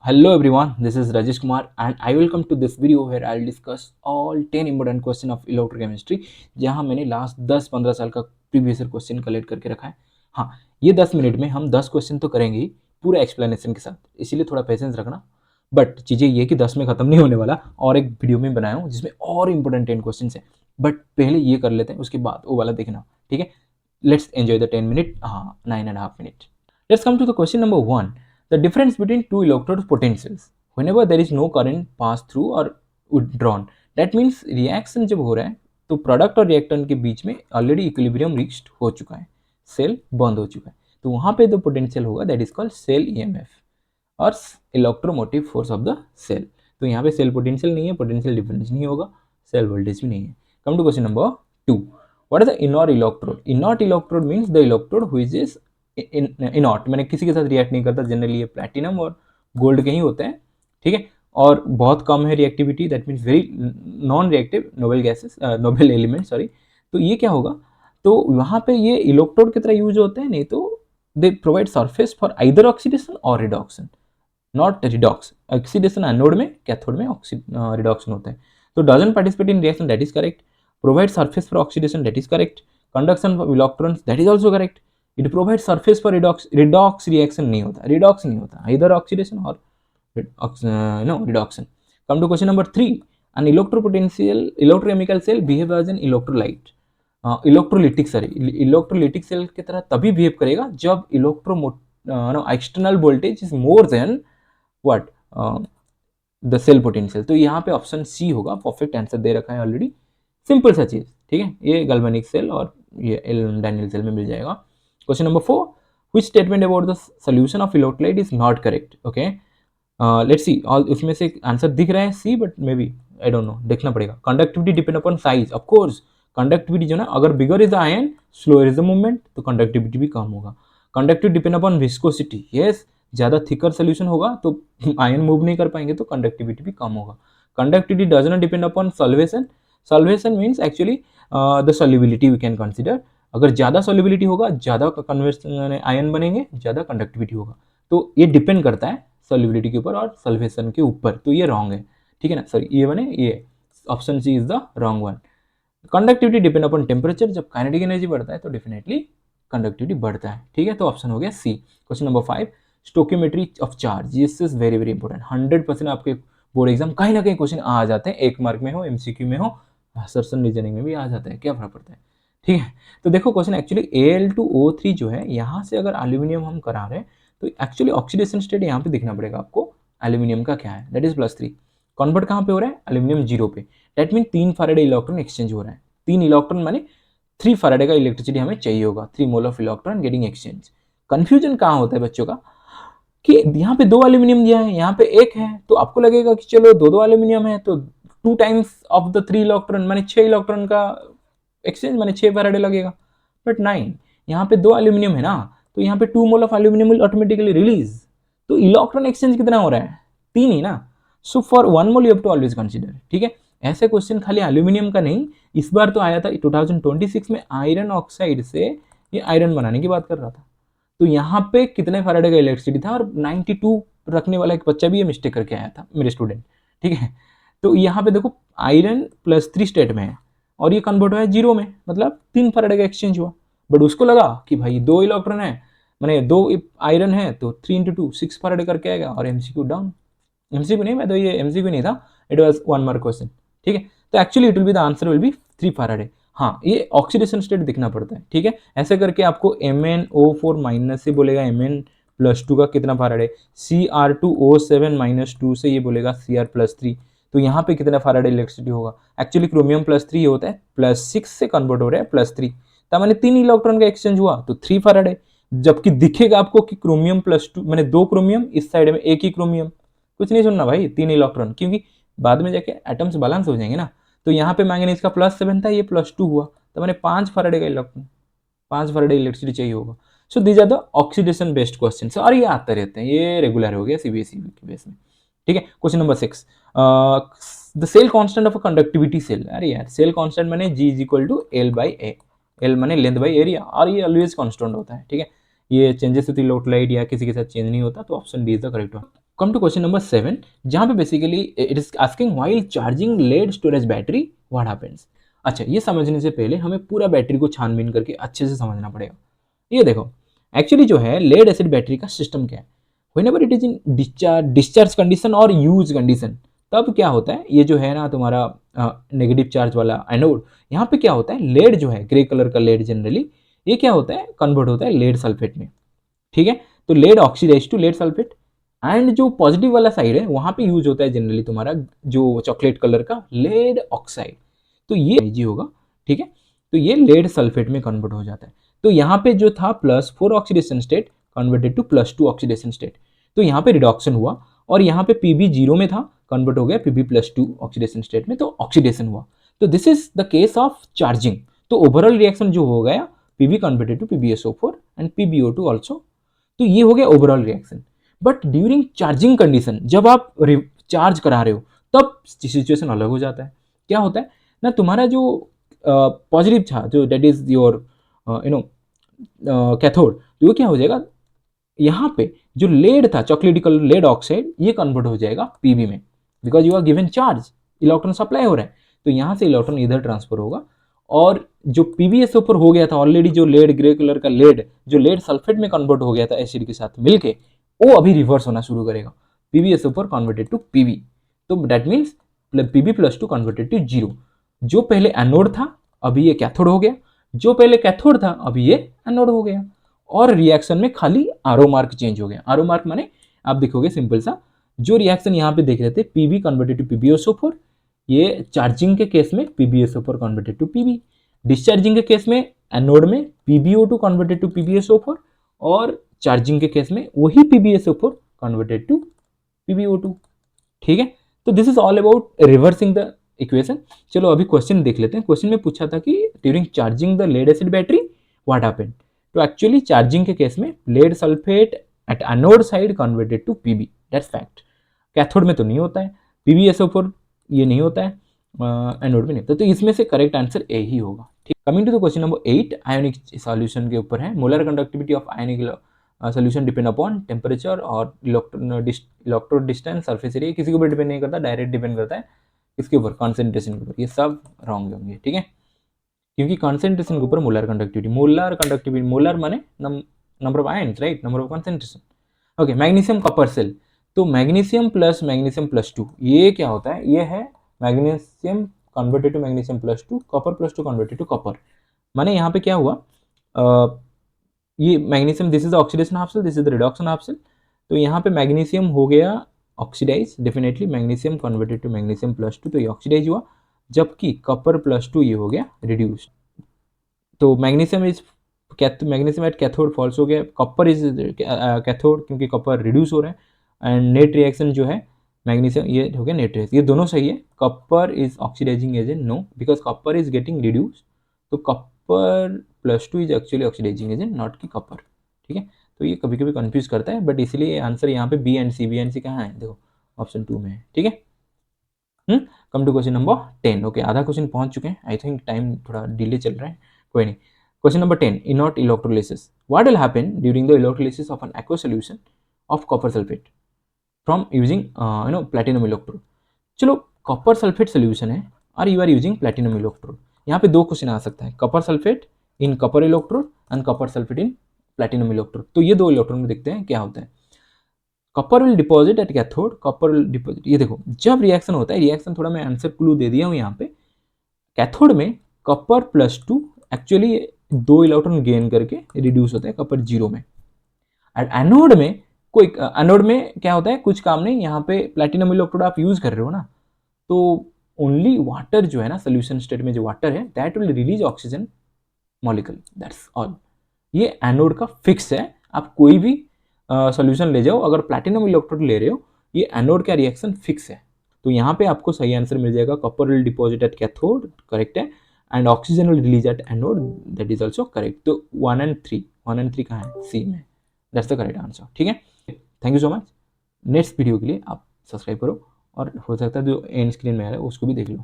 Hello everyone, this is Rajesh Kumar and I welcome to this video where I'll discuss all 10 important question of electrochemistry जहां मैंने last 10-15 साल का previous question collect करके रखा है। हाँ, ये 10 मिनट में हम 10 क्वेश्चन तो करेंगे ही पूरा एक्सप्लेनेशन के साथ, इसीलिए थोड़ा पेशेंस रखना। बट चीज़ें ये कि 10 में ख़त्म नहीं होने वाला, और एक वीडियो में बनाया हूँ जिसमें और इंपॉर्टेंट 10 क्वेश्चन है। बट पहले ये कर लेते हैं, उसके बाद वो वाला देखना, ठीक है। लेट्स एंजॉय द 10 मिनट, हाँ 9.5 minute. Let's come to the question number 1. The difference between two electrode potentials. Whenever there is no current pass through or withdrawn, that means reaction जब हो रहा है तो प्रोडक्ट और रिएक्टेंट के बीच में already equilibrium reached हो चुका है, सेल बंद हो चुका है, तो वहाँ पे जो पोटेंशियल होगा that is called cell EMF और electromotive force of the cell. तो यहाँ पे सेल पोटेंशियल नहीं है, पोटेंशियल डिफरेंस नहीं होगा, सेल वोल्टेज भी नहीं है। Come to question number 2. What is the inert electrode? Inert electrode means the electrode which is inert, मैंने किसी के साथ रिएक्ट नहीं करता, जनरली ये प्लैटिनम और गोल्ड के ही होते हैं, ठीक है। और बहुत कम है reactivity, that means very non reactive noble gases, noble element sorry. तो ये क्या होगा, तो वहाँ पे ये इलेक्ट्रोड की तरह यूज होते हैं, नहीं तो they provide surface for either oxidation और reduction, not redox. Oxidation anode में, कैथोड में रिडक्शन होता है। तो doesn't participate in reaction, that is correct. Provide surface for oxidation, that is correct. Conduction of electrons, that is also correct. It provide surface for redox, redox reaction नहीं होता, redox नहीं होता, इधर oxidation और reduction. Come to question number 3. an electropotential electrochemical cell behave as an electrolyte. Electrolytic sorry, electrolytic cell की तरह तभी behave करेगा जब external voltage is more than what the cell potential. तो यहाँ पे ऑप्शन सी होगा, परफेक्ट आंसर दे रखा है ऑलरेडी, सिंपल सा चीज, ठीक है। ये गैल्वेनिक सेल और ये डैनियल सेल में मिल जाएगा। Question number 4. which statement about the solution of electrolyte is not correct? okay, let's see, all उसमें से आंसर दिख रहा है C, but may be I don't know, देखना पड़ेगा। Conductivity depend upon size, of course conductivity जो ना, अगर bigger is the ion slower is the movement, तो कंडक्टिविटी भी कम होगा। Conductivity depend upon viscosity, yes, ज़्यादा थिकर सोल्यूशन होगा तो आयन मूव नहीं कर पाएंगे, तो कंडक्टिविटी भी कम होगा। Conductivity does not depend upon solvation, solvation means actually the solubility we can consider. अगर ज़्यादा सॉल्युबिलिटी होगा, ज़्यादा कन्वर्शन आयन बनेंगे, ज़्यादा कंडक्टिविटी होगा। तो ये डिपेंड करता है सॉल्युबिलिटी के ऊपर और सॉल्वेशन के ऊपर, तो ये रॉन्ग है, ठीक है ना। सॉरी, ये बने, ये option C is the wrong one. Conductivity depend upon temperature, जब काइनेटिक एनर्जी बढ़ता है तो डेफिनेटली कंडक्टिविटी बढ़ता है, ठीक है। तो ऑप्शन हो गया C. Question number 5. Stoichiometry of charge, this is very very important. 100% आपके बोर्ड एग्जाम कहीं ना कहीं क्वेश्चन आ जाते हैं, 1 मार्क में हो, एमसीक्यू में हो, सर्सन रीजनिंग में भी आ जाता है, क्या फर्क पड़ता है, ठीक है। तो देखो क्वेश्चन एक्चुअली Al2O3 जो है, यहाँ से अगर एल्यूमिनियम हम करा रहे हैं तो एक्चुअली ऑक्सीडेशन स्टेट यहाँ पे दिखना पड़ेगा आपको, एल्यूमिनियम का क्या है, दैट इज +3। कन्वर्ट कहाँ पे हो रहा है, एल्यूमिनियम 0 पे, that mean 3 Faraday electron exchange हो रहा है। 3 इलेक्ट्रॉन माने 3 फैराडे का इलेक्ट्रिसिटी हमें चाहिए होगा, 3 mole of electron getting exchange. Confusion कहाँ होता है बच्चों का, कि यहाँ पे 2 एल्यूमिनियम दिया है, यहाँ पे 1 है, तो आपको लगेगा कि चलो 2 एल्यूमिनियम है तो 2 टाइम्स ऑफ द 3 इलेक्ट्रॉन माने 6 इलेक्ट्रॉन का एक्सचेंज, माने 6 फैराडे लगेगा। बट नहीं, यहाँ पे 2 एल्यूमिनियम है ना, तो यहाँ पे 2 mole of aluminium will automatically release. तो इलेक्ट्रॉन एक्सचेंज कितना हो रहा है, 3 ही ना। So for 1 mole you have to always consider, ठीक है। ऐसे क्वेश्चन खाली एल्यूमिनियम का नहीं, इस बार तो आया था 2026 में आयरन ऑक्साइड से ये आयरन बनाने की बात कर रहा था। तो यहाँ पे कितने फैराडे का इलेक्ट्रिसिटी था, और 92 रखने वाला एक बच्चा भी ये मिस्टेक करके आया था, मेरे स्टूडेंट, ठीक है। तो यहाँ पे देखो आयरन +3 स्टेट में है और ये कन्वर्ट हुआ है 0 में, मतलब 3 फैराडे का एक्सचेंज हुआ। बट उसको लगा कि भाई 2 इलेक्ट्रॉन है, मैंने 2 आयरन है, तो 3 × 2 6 फैराडे करके आएगा, और एमसीक्यू डाउन। एमसीक्यू नहीं, मैं तो ये एमसीक्यू नहीं था, इट वाज 1 मार्क क्वेश्चन, ठीक है। तो actually it will be the answer will be 3 Faraday. हाँ, ये ऑक्सीडेशन स्टेट दिखना पड़ता है, ठीक है। ऐसे करके आपको MnO4- से बोलेगा Mn+2 का कितना फैराडे, Cr2O7- 2 से ये बोलेगा Cr+3। तो यहाँ पे कितना फैराडे इलेक्ट्रिसिटी होगा, एक्चुअली क्रोमियम +3 होता है, +6 से कन्वर्ट हो रहा है +3, तो मैंने 3 इलेक्ट्रॉन का एक्सचेंज हुआ तो 3 फैराडे। जबकि दिखेगा आपको कि क्रोमियम +2, मैंने 2 क्रोमियम, इस साइड में 1 ही क्रोमियम, कुछ नहीं सुनना भाई, 3 इलेक्ट्रॉन, क्योंकि बाद में जाके एटम्स बैलेंस हो जाएंगे ना। तो यहाँ पे मैंगनीज का +7 था, ये +2 हुआ, तो मैंने 5 फैराडे का इलेक्ट्रॉन, 5 फैराडे इलेक्ट्रिसिटी चाहिए होगा। So these are the oxidation based question, और ये आते रहते हैं, ये रेगुलर हो गया सीबीएसई के बेस में, ठीक है। Question number 6. The cell constant of a conductivity cell, अरे यार सेल कांस्टेंट माने G = L/A, L माने लेंथ बाई एरिया, और ये ऑलवेज कांस्टेंट होता है, ठीक है। ये चेंजेस होती है इलेक्ट्रोलाइट या किसी के साथ चेंज नहीं होता, तो option D is the correct one. Come to question number 7, जहाँ पे basically it is asking while charging lead storage battery what happens. अच्छा, ये समझने से पहले हमें पूरा बैटरी को छानबीन करके अच्छे से समझना पड़ेगा। ये देखो, एक्चुअली जो है लेड एसिड बैटरी का सिस्टम क्या है, whenever it is in discharge condition और यूज कंडीशन, तब क्या होता है, ये जो है ना तुम्हारा नेगेटिव चार्ज वाला एनोड, यहाँ पे क्या होता है, लेड जो है ग्रे कलर का लेड जनरली, ये क्या होता है, कन्वर्ट होता है लेड सल्फेट में। ठीक है, तो lead oxidise to lead sulphate. And जो पॉजिटिव वाला साइड है वहां पे यूज होता है जनरली तुम्हारा जो चॉकलेट कलर का लेड ऑक्साइड, तो ये जी होगा। ठीक है, तो ये लेड सल्फेट में कन्वर्ट हो जाता है। तो यहाँ पे जो था +4 oxidation state converted to +2 oxidation state, तो यहाँ पे रिडक्शन हुआ, और यहाँ पे पीबी 0 में था, कन्वर्ट हो गया पीबी+2 ऑक्सीडेशन स्टेट में, तो ऑक्सीडेशन हुआ। तो this is the case of charging. तो ओवरऑल रिएक्शन जो हो गया, PB converted to PbSO4 and PbO2 also, तो ये हो गया overall reaction. But during charging condition, जब आप चार्ज करा रहे हो, तब सिचुएशन अलग हो जाता है। क्या होता है ना, तुम्हारा जो पॉजिटिव था, जो दैट इज योर कैथोड, तो वो क्या हो जाएगा, यहाँ पे जो लेड था चॉकलेटी कलर लेड ऑक्साइड, ये कन्वर्ट हो जाएगा पीबी में, because you are given charge, electron supply हो रहा है, तो यहाँ से इलेक्ट्रॉन इधर ट्रांसफर होगा, और जो PbSO पर हो गया था ऑलरेडी, जो लेड ग्रे कलर का लेड जो लेड सल्फेट में कन्वर्ट हो गया था एसिड के साथ मिलके, वो अभी रिवर्स होना शुरू करेगा, PbSO4 कन्वर्टेड टू Pb। तो that means Pb+2 converted to 0। जो पहले एनोड था अभी ये कैथोड हो गया, जो पहले कैथोड था अभी ये एनोड हो गया, और रिएक्शन में खाली आरो मार्क चेंज हो गया। आरो मार्क माने आप देखोगे सिंपल सा, जो रिएक्शन यहाँ पे देख रहे थे Pb कन्वर्टेड टू PbSO4, ये चार्जिंग के केस में PbSO4 converted to Pb, discharging के केस में एनोड में PbO2 कन्वर्टेड टू PbSO4, और चार्जिंग के केस में वही PbSO4 कन्वर्टेड टू PbO2। ठीक है, तो this is all about reversing the equation. चलो अभी क्वेश्चन देख लेते हैं। क्वेश्चन में पूछा था कि during charging the lead acid battery what happened. तो एक्चुअली चार्जिंग के केस में lead sulphate at anode side converted to Pb, that's fact. Cathode में तो नहीं होता है, PbSO4 ये नहीं होता है, एनोड में नहीं होता, तो इसमें से करेक्ट आंसर ए ही होगा। ठीक, coming to the question number 8, ionic solution के ऊपर है। Molar conductivity of ionic solution depend upon temperature और इलेक्ट्रो डिस्टेंस, सरफेस एरिया, किसी के ऊपर डिपेंड नहीं करता, डायरेक्ट डिपेंड करता है इसके ऊपर, कॉन्सेंट्रेशन के ऊपर। ये सब रॉन्ग होंगे, ठीक है, क्योंकि कॉन्सेंट्रेशन के ऊपर मोलर कंडक्टिविटी, मोलर माने number of ions, right, number of concentration. Okay, magnesium copper cell, तो मैग्नीशियम +2 ये क्या होता है, ये है मैग्नीशियम कन्वर्टेड टू मैग्नीशियम+2, कॉपर+2 कन्वर्टेड टू कॉपर। माने यहाँ पे क्या हुआ, ये magnesium, this is the oxidation half cell, this is the reduction half cell, तो यहाँ पे मैग्नीशियम हो गया oxidise, definitely magnesium converted to magnesium plus two, तो ये ऑक्सीडाइज हुआ, जबकि कॉपर+2 ये हो गया रिड्यूस। तो magnesium is magnesium at cathode falls हो गया, कॉपर इज कैथोड क्योंकि कॉपर रिड्यूस हो रहा है, एंड नेट रिएक्शन जो है मैग्नीशियम ये हो गया नेट रिएक्शन, ये दोनों सही है। Copper is oxidising agent, no, because copper is getting reduce, तो कॉपर+2 is actually oxidising agent, not की कॉपर। ठीक है, तो ये कभी कभी कंफ्यूज करता है, बट इसलिए आंसर यहाँ पे बी एंड सी कहाँ है, देखो ऑप्शन 2 में है। ठीक है, come to question number 10। Okay, आधा क्वेश्चन पहुंच चुके हैं, आई थिंक टाइम थोड़ा डिले चल रहा है, कोई नहीं। क्वेश्चन नंबर 10, इनॉट electrolysis, what will happen during the electrolysis of an aqua solution of copper sulphate from using platinum electrode. चलो, कॉपर सल्फेट सोल्यूशन है और you are using platinum electrode. यहाँ पे दो क्वेश्चन आ सकता है, copper sulphate in copper electrode and copper sulphate in platinum electrode. तो ये दो इलेक्ट्रोड में देखते हैं क्या होता है। Copper will deposit at cathode, copper will deposit, ये देखो जब रिएक्शन होता है, रिएक्शन थोड़ा मैं आंसर क्लू दे दिया हूँ यहाँ पे, कैथोड में कॉपर+2 एक्चुअली 2 इलेक्ट्रॉन गेन करके रिड्यूस होता है कॉपर 0 में, एंड एनोड में कोई एनोड में क्या होता है, कुछ काम नहीं, यहाँ पे प्लैटिनम इलेक्ट्रोड आप यूज कर रहे हो ना, तो ओनली वाटर जो है ना सोल्यूशन स्टेट में जो वाटर है that will release oxygen molecule, that's all. ये एनोड का फिक्स है, आप कोई भी सोल्यूशन ले जाओ, अगर प्लैटिनम इलेक्ट्रोड ले रहे हो, ये एनोड का रिएक्शन फिक्स है। तो यहाँ पे आपको सही आंसर मिल जाएगा, copper will deposit at cathode, correct है, and oxygen will release at anode, that is also correct. तो 1 and 3 कहाँ है, सी में, दैट्स द करेक्ट आंसर। ठीक है, thank you so much. Next video के लिए आप सब्सक्राइब करो, और हो सकता है जो एंड स्क्रीन में आ रहा है उसको भी देख लो।